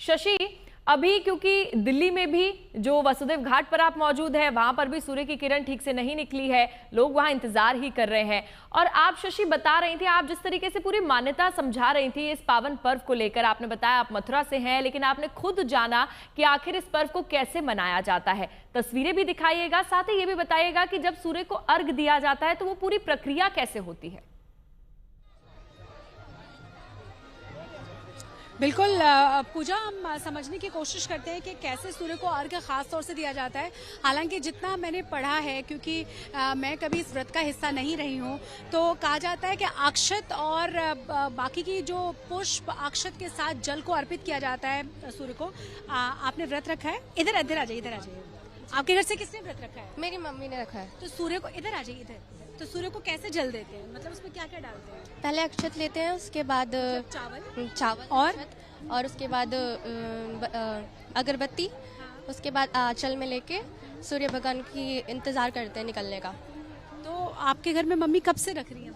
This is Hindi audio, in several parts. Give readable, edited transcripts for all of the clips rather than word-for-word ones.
शशि, अभी क्योंकि दिल्ली में भी जो वसुदेव घाट पर आप मौजूद हैं, वहां पर भी सूर्य की किरण ठीक से नहीं निकली है, लोग वहां इंतजार ही कर रहे हैं। और आप शशि बता रही थी, आप जिस तरीके से पूरी मान्यता समझा रही थी इस पावन पर्व को लेकर, आपने बताया आप मथुरा से हैं, लेकिन आपने खुद जाना कि आखिर इस पर्व को कैसे मनाया जाता है। तस्वीरें भी दिखाइएगा, साथ ही ये भी बताइएगा कि जब सूर्य को अर्घ दिया जाता है तो वो पूरी प्रक्रिया कैसे होती है। बिल्कुल पूजा, हम समझने की कोशिश करते हैं कि कैसे सूर्य को अर्घ खास तौर से दिया जाता है। हालांकि जितना मैंने पढ़ा है, क्योंकि मैं कभी इस व्रत का हिस्सा नहीं रही हूँ, तो कहा जाता है कि अक्षत और बाकी की जो पुष्प अक्षत के साथ जल को अर्पित किया जाता है सूर्य को। आपने व्रत रखा है? इधर आ जाइए, इधर आ जाइए। आपके घर से किसने व्रत रखा है? मेरी मम्मी ने रखा है। तो सूर्य को, इधर आ जाइए, इधर। तो सूर्य को कैसे जल देते हैं, मतलब उसमें क्या क्या डालते हैं? पहले अक्षत लेते हैं, उसके बाद चावल और उसके बाद अगरबत्ती, उसके बाद आंचल में लेके सूर्य भगवान की इंतजार करते हैं निकलने का। तो आपके घर में मम्मी कब से रख रही है?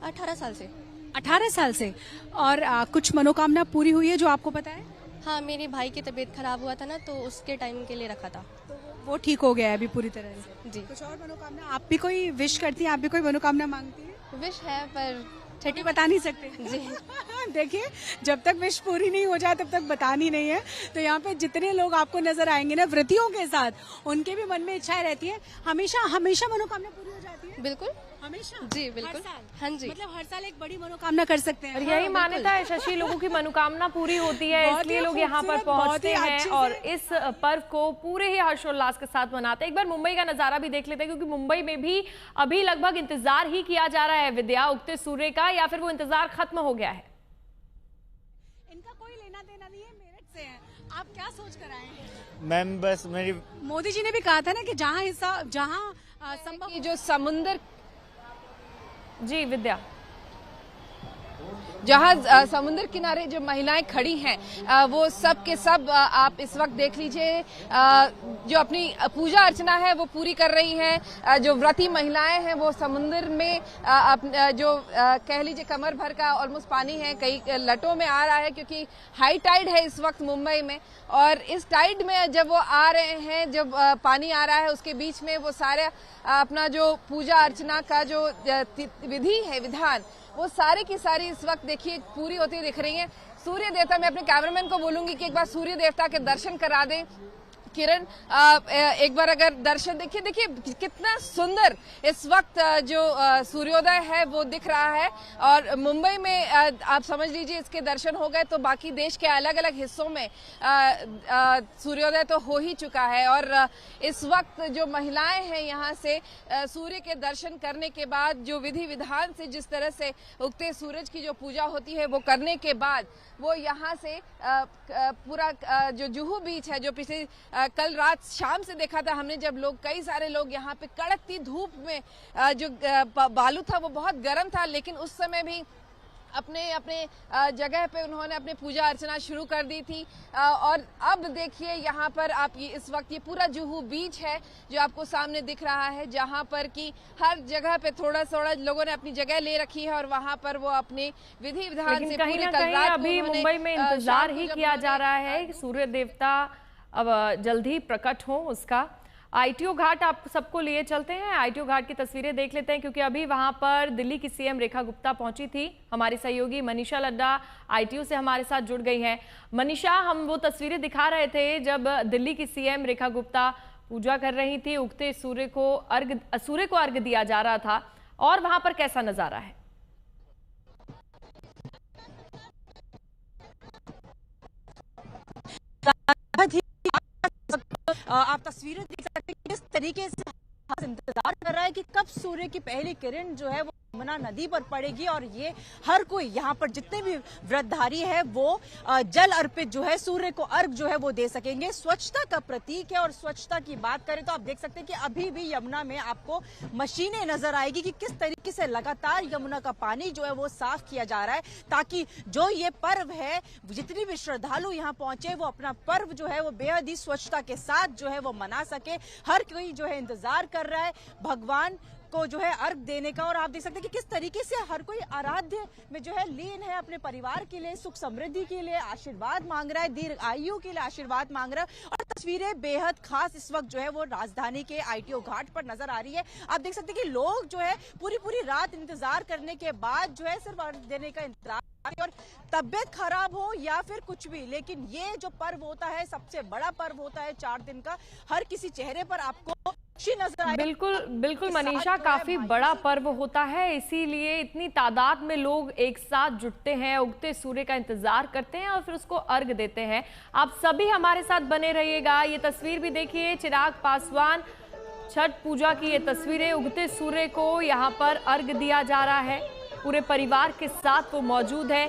18 साल से। 18 साल से। और कुछ मनोकामना पूरी हुई है जो आपको पता है? हाँ, मेरे भाई की तबीयत खराब हुआ था ना, तो उसके टाइम के लिए रखा था। तो वो ठीक हो गया है अभी पूरी तरह से? जी। कुछ और मनोकामना आप भी कोई विश करती हैं? आप भी कोई मनोकामना मांगती हैं? विश है पर छठी बता नहीं सकते जी। देखिए, जब तक विश पूरी नहीं हो जाए तब तक बतानी नहीं है। तो यहाँ पे जितने लोग आपको नजर आएंगे ना व्रतियों के साथ, उनके भी मन में इच्छाएं रहती है। हमेशा हमेशा मनोकामना पूरी हो जाती है? बिल्कुल, हमेशा? जी बिल्कुल। हाँ जी, मतलब हर साल एक बड़ी मनोकामना कर सकते हैं। और यही मान्यता है शशि, लोगों की मनोकामना पूरी होती है, इसलिए लोग यहाँ पर पहुंचते हैं और इस पर्व को पूरे ही हर्षोल्लास के साथ मनाते हैं। एक बार मुंबई का नजारा भी देख लेते हैं, क्योंकि मुंबई में भी अभी लगभग इंतजार ही किया जा रहा है विद्या, उगते सूर्य का, या फिर वो इंतजार खत्म हो गया है? इनका कोई लेना देना नहीं है, मेरठ से है। आप क्या सोच कर आए हैं? मैम बस मेरी, मोदी जी ने भी कहा था ना कि जहाँ संभव जो समुंदर, जी विद्या, जहाँ समुद्र किनारे जो महिलाएं खड़ी हैं वो सब के सब आप इस वक्त देख लीजिए, जो अपनी पूजा अर्चना है वो पूरी कर रही हैं। जो व्रती महिलाएं हैं वो समुद्र में जो कह लीजिए कमर भर का ऑलमोस्ट पानी है, कई लटों में आ रहा है, क्योंकि हाई टाइड है इस वक्त मुंबई में। और इस टाइड में जब वो आ रहे हैं, जब पानी आ रहा है, उसके बीच में वो सारे अपना जो पूजा अर्चना का जो विधि है, विधान, वो सारी की सारी इस वक्त देखिए पूरी होती दिख रही है। सूर्य देवता, मैं अपने कैमरामैन को बोलूंगी कि एक बार सूर्य देवता के दर्शन करा दें। किरण, एक बार अगर दर्शन देखिए कितना सुंदर इस वक्त जो सूर्योदय है वो दिख रहा है। और मुंबई में आप समझ लीजिए इसके दर्शन हो गए तो बाकी देश के अलग अलग हिस्सों में सूर्योदय तो हो ही चुका है। और इस वक्त जो महिलाएं हैं यहाँ से सूर्य के दर्शन करने के बाद, जो विधि विधान से जिस तरह से उगते सूरज की जो पूजा होती है वो करने के बाद, वो यहाँ से पूरा जो जुहू बीच है, जो पिछले कल रात शाम से देखा था हमने, जब लोग, कई सारे लोग यहाँ पे कड़कती धूप में, जो बालू था वो बहुत गर्म था, लेकिन उस समय भी अपने अपने जगह पे उन्होंने अपने पूजा अर्चना शुरू कर दी थी। और अब देखिए यहाँ पर आप ये इस वक्त ये पूरा जुहू बीच है जो आपको सामने दिख रहा है, जहाँ पर कि हर जगह पे थोड़ा थोड़ा लोगों ने अपनी जगह ले रखी है और वहाँ पर वो अपने विधि विधान से कहीं ना कहीं अभी मुंबई में इंतजार ही किया जा रहा है कि सूर्य देवता अब जल्द ही प्रकट हो उसका। आईटीओ घाट आप सबको लिए चलते हैं, आईटीओ घाट की तस्वीरें देख लेते हैं, क्योंकि अभी वहां पर दिल्ली की सीएम रेखा गुप्ता पहुंची थी। हमारी सहयोगी मनीषा लड्डा आईटीओ से हमारे साथ जुड़ गई हैं। मनीषा, हम वो तस्वीरें दिखा रहे थे जब दिल्ली की सीएम रेखा गुप्ता पूजा कर रही थी, उगते सूर्य को अर्घ दिया जा रहा था, और वहां पर कैसा नजारा है? आप तस्वीरें देख सकते हैं किस तरीके से इंतजार कर रहा है कि कब सूर्य की पहली किरण जो है वो यमुना नदी पर पड़ेगी। और ये हर कोई यहाँ पर जितने भी व्रतधारी है वो जल अर्पित जो है, सूर्य को अर्घ जो है वो दे सकेंगे। स्वच्छता का प्रतीक है, और स्वच्छता की बात करें तो आप देख सकते हैं कि अभी भी यमुना में आपको मशीनें नजर आएगी कि किस तरीके से लगातार यमुना का पानी जो है वो साफ किया जा रहा है, ताकि जो ये पर्व है, जितनी भी श्रद्धालु यहाँ पहुंचे वो अपना पर्व जो है वो बेहद ही स्वच्छता के साथ जो है वो मना सके। हर कोई जो है इंतजार कर रहा है भगवान को जो है अर्घ देने का। और आप देख सकते हैं कि किस तरीके से हर कोई आराध्य में जो है लीन है, अपने परिवार के लिए सुख समृद्धि के लिए आशीर्वाद मांग रहा है, दीर्घ आयु के लिए आशीर्वाद मांग रहा है। और तस्वीरें बेहद खास इस वक्त जो है वो राजधानी के आईटीओ घाट पर नजर आ रही है। आप देख सकते हैं कि लोग जो है पूरी रात इंतजार करने के बाद जो है सिर्फ अर्घ देने का इंतजार, और तबियत खराब हो या फिर कुछ भी, लेकिन ये जो पर्व होता है सबसे बड़ा पर्व होता है 4 दिन का। हर किसी चेहरे पर आपको खुशी नजर आए। बिल्कुल मनीषा, काफी बड़ा पर्व होता है, इसीलिए इतनी तादाद में लोग एक साथ जुटते हैं, उगते सूर्य का इंतजार करते हैं और फिर उसको अर्घ देते हैं। आप सभी हमारे साथ बने रहिएगा। ये तस्वीर भी देखिए, चिराग पासवान, छठ पूजा की ये तस्वीरें, उगते सूर्य को यहाँ पर अर्घ दिया जा रहा है, पूरे परिवार के साथ वो मौजूद है।